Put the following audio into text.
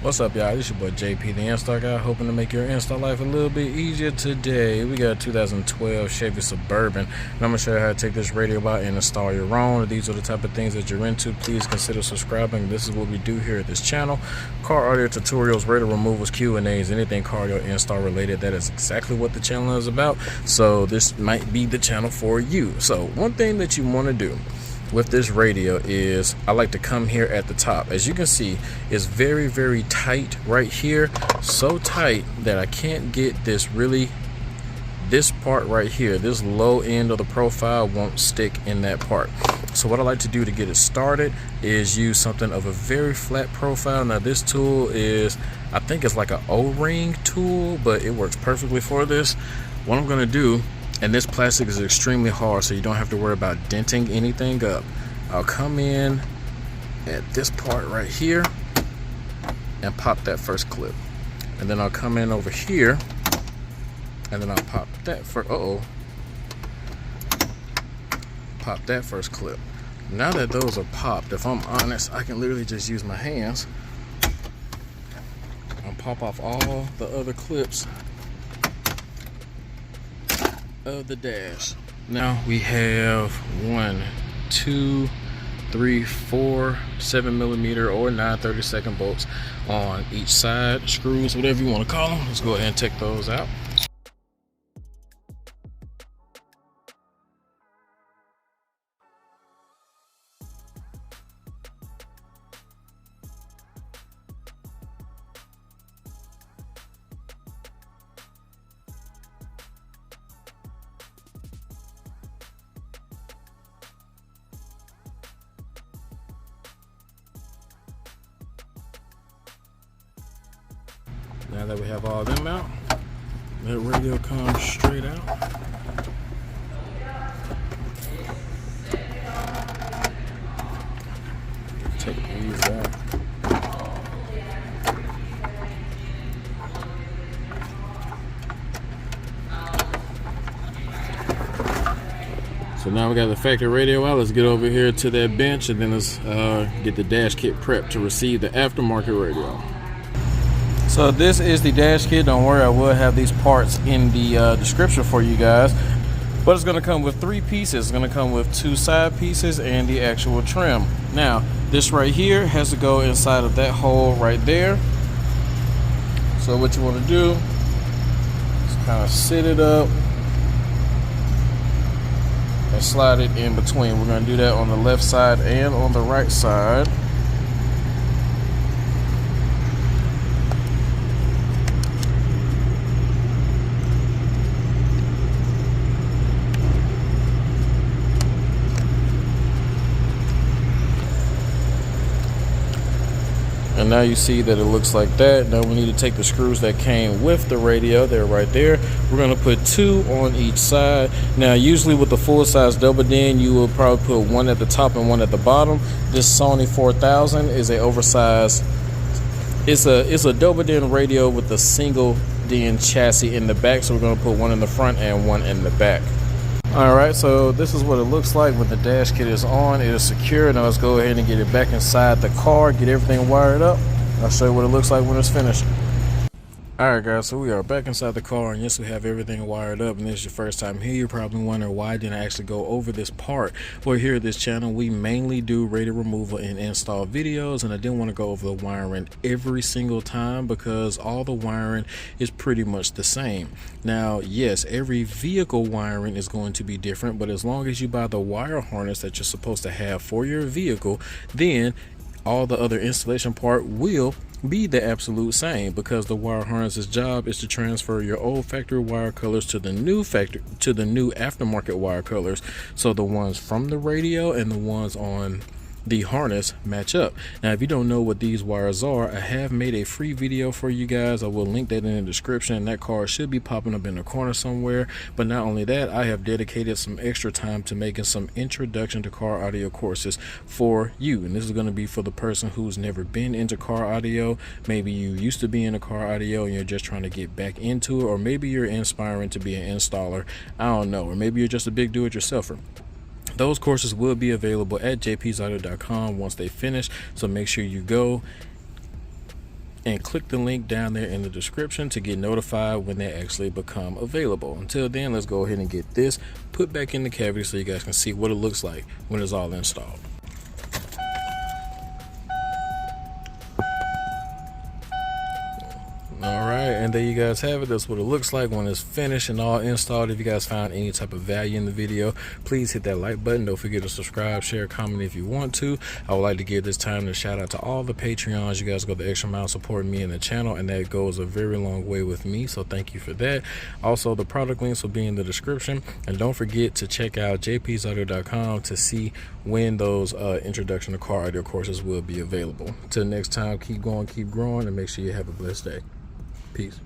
What's up, y'all? This your boy JP, the install guy, hoping to make your install life a little bit easier today. We got a 2012 Chevy Suburban, and I'm going to show you how to take this radio out and install your own. If these are the type of things that you're into, please consider subscribing. This is what we do here at this channel. Car audio tutorials, radio removals, Q&As, anything car audio install related. That is exactly what the channel is about, so this might be the channel for you. So one thing that you want to do with this radio is I like to come here at the top. As you can see, it's very, very tight right here. So tight that I can't get this part right here. This low end of the profile won't stick in that part. So what I like to do to get it started is use something of a very flat profile. Now this tool is, I think it's like an O-ring tool, but it works perfectly for this. What I'm gonna do, and this plastic is extremely hard, so you don't have to worry about denting anything up. I'll come in at this part right here and pop that first clip. And then I'll come in over here and then I'll pop that pop that first clip. Now that those are popped, if I'm honest, I can literally just use my hands and pop off all the other clips of the dash. Now we have 1, 2, 3, 4 7mm or 9/32 bolts on each side, screws, whatever you want to call them. Let's go ahead and take those out. Now that we have all them out, that radio comes straight out. Take these out. So now we got the factory radio out. Let's get over here to that bench and then let's get the dash kit prepped to receive the aftermarket radio. So this is the dash kit. Don't worry, I will have these parts in the description for you guys. But it's going to come with 3 pieces. It's going to come with 2 side pieces and the actual trim. Now, this right here has to go inside of that hole right there. So what you want to do is kind of sit it up and slide it in between. We're going to do that on the left side and on the right side. And now you see that it looks like that. Now we need to take the screws that came with the radio. They're right there. We're going to put 2 on each side. Now usually with the full size double din, you will probably put 1 at the top and 1 at the bottom. This Sony 4000 is a oversized, it's a double din radio with a single din chassis in the back. So we're going to put 1 in the front and 1 in the back. Alright, so this is what it looks like when the dash kit is on. It is secure. Now let's go ahead and get it back inside the car, get everything wired up. I'll show you what it looks like when it's finished. Alright guys, so we are back inside the car, and yes, we have everything wired up. And this is your first time here, you're probably wondering why didn't I actually go over this part. Well, here at this channel we mainly do radio removal and install videos, and I didn't want to go over the wiring every single time because all the wiring is pretty much the same. Now yes, every vehicle wiring is going to be different, but as long as you buy the wire harness that you're supposed to have for your vehicle, then all the other installation part will be the absolute same, because the wire harness's job is to transfer your old factory wire colors to the new aftermarket wire colors, so the ones from the radio and the ones on the harness match up. Now if you don't know what these wires are, I have made a free video for you guys. I will link that in the description. That card should be popping up in the corner somewhere. But not only that, I have dedicated some extra time to making some introduction to car audio courses for you, and this is going to be for the person who's never been into car audio. Maybe you used to be in a car audio and you're just trying to get back into it, or maybe you're inspiring to be an installer, I don't know, or maybe you're just a big do-it-yourselfer. Those courses will be available at JPtheinstallguy.com once they finish, so make sure you go and click the link down there in the description to get notified when they actually become available. Until then, let's go ahead and get this put back in the cavity so you guys can see what it looks like when it's all installed. Alright, and there you guys have it. That's what it looks like when it's finished and all installed. If you guys found any type of value in the video, please hit that like button. Don't forget to subscribe, share, comment if you want to. I would like to give this time to shout out to all the Patreons. You guys go the extra mile supporting me and the channel, and that goes a very long way with me, so thank you for that. Also, the product links will be in the description, and don't forget to check out JPtheinstallguy.com to see when those introduction to car audio courses will be available. Till next time, keep going, keep growing, and make sure you have a blessed day. Peace.